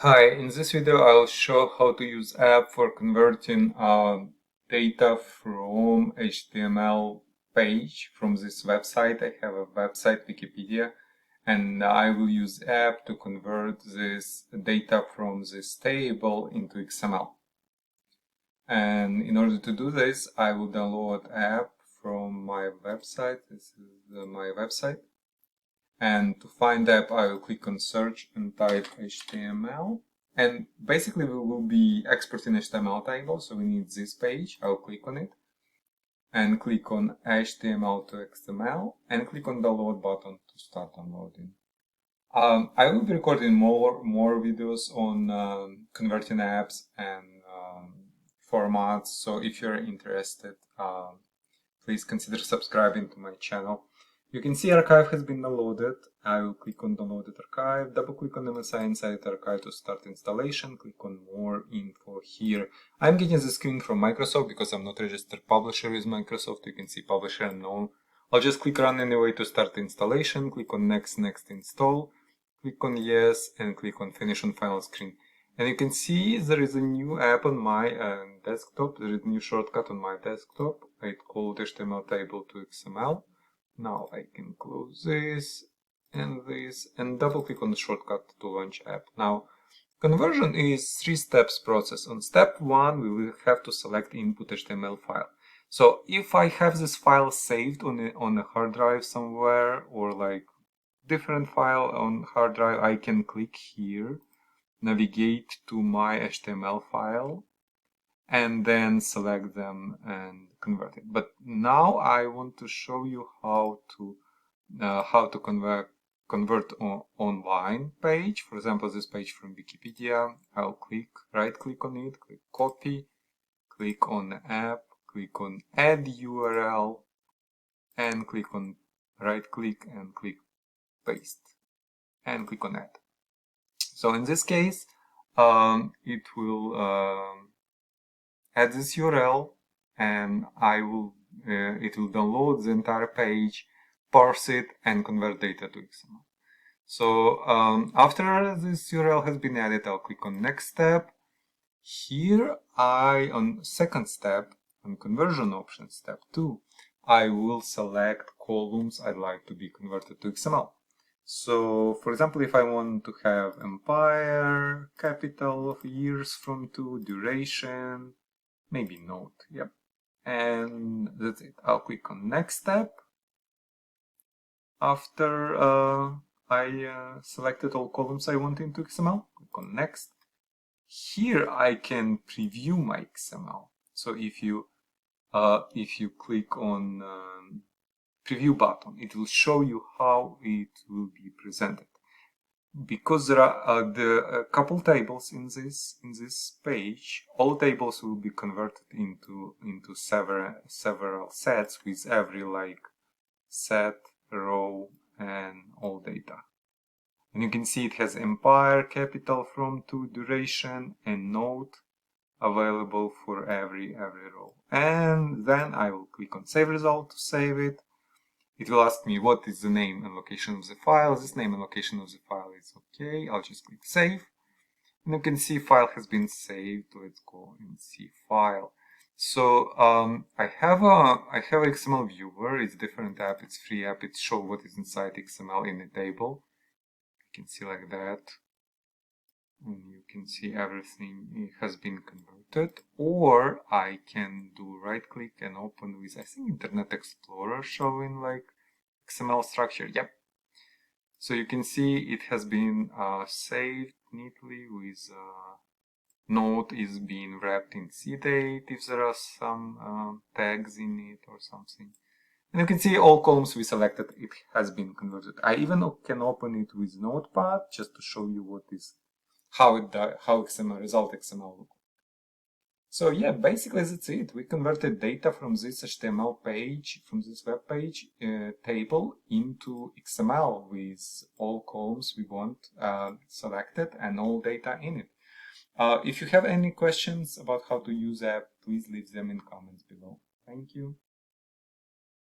Hi, in this video I'll show how to use app for converting data from HTML page from this website. I have a website, Wikipedia, and I will use app to convert this data from this table into XML. And in order to do this, I will download app from my website. This is my website. And to find app, I will click on search and type HTML. And basically we will be exporting HTML table, so we need this page. I'll click on it and click on HTML to XML and click on download button to start downloading. I will be recording more videos on converting apps and formats. So if you're interested, please consider subscribing to my channel. You can see archive has been downloaded. I will click on downloaded archive, double click on MSI inside archive to start installation, click on more info here. I'm getting the screen from Microsoft because I'm not registered publisher with Microsoft. You can see publisher and no. I'll just click run anyway to start installation, click on next install, click on yes and click on finish on final screen. And you can see there is a new app on my desktop. There is a new shortcut on my desktop. It's called HTML table to XML. Now I can close this and double click on the shortcut to launch app. Now conversion is 3 steps process. On step 1 we will have to select input HTML file. So if I have this file saved on a hard drive somewhere or like different file on hard drive, I can click here, navigate to my HTML file and then select them and convert it. But now I want to show you how to convert online page. For example, this page from Wikipedia. I'll right click on it, click copy, click on the app, click on add URL, and click on right click and click paste, and click on add. So in this case, it will add this URL and it will download the entire page, parse it and convert data to XML. So after this URL has been added, I'll click on next step. Here on second step, on conversion option, step 2, I will select columns I'd like to be converted to XML. So, for example, if I want to have empire, capital of years from to, duration, maybe note, yep. And that's it. I'll click on next step. After I selected all columns I want into XML, click on next. Here I can preview my XML. So if you click on preview button, it will show you how it will be presented. Because there are a couple tables in this page, all tables will be converted into several sets with every like set, row, and all data. And you can see it has empire, capital, from to, duration, and note available for every row. And then I will click on save result to save it. It will ask me what is the name and location of the file. This name and location of the file is okay. I'll just click save. And you can see file has been saved. Let's go and see file. So I have a XML viewer. It's a different app. It's free app. It shows what is inside XML in the table. You can see like that. And you can see everything has been converted. Or I can do right click and open with, I think, Internet Explorer showing like XML structure. Yep. So you can see it has been saved neatly with note is being wrapped in CDate if there are some tags in it or something. And you can see all columns we selected, it has been converted. I even can open it with Notepad just to show you how XML result XML looks. So yeah, basically that's it. We converted data from this HTML page, from this web page table into XML with all columns we want selected and all data in it. If you have any questions about how to use app, please leave them in comments below. Thank you.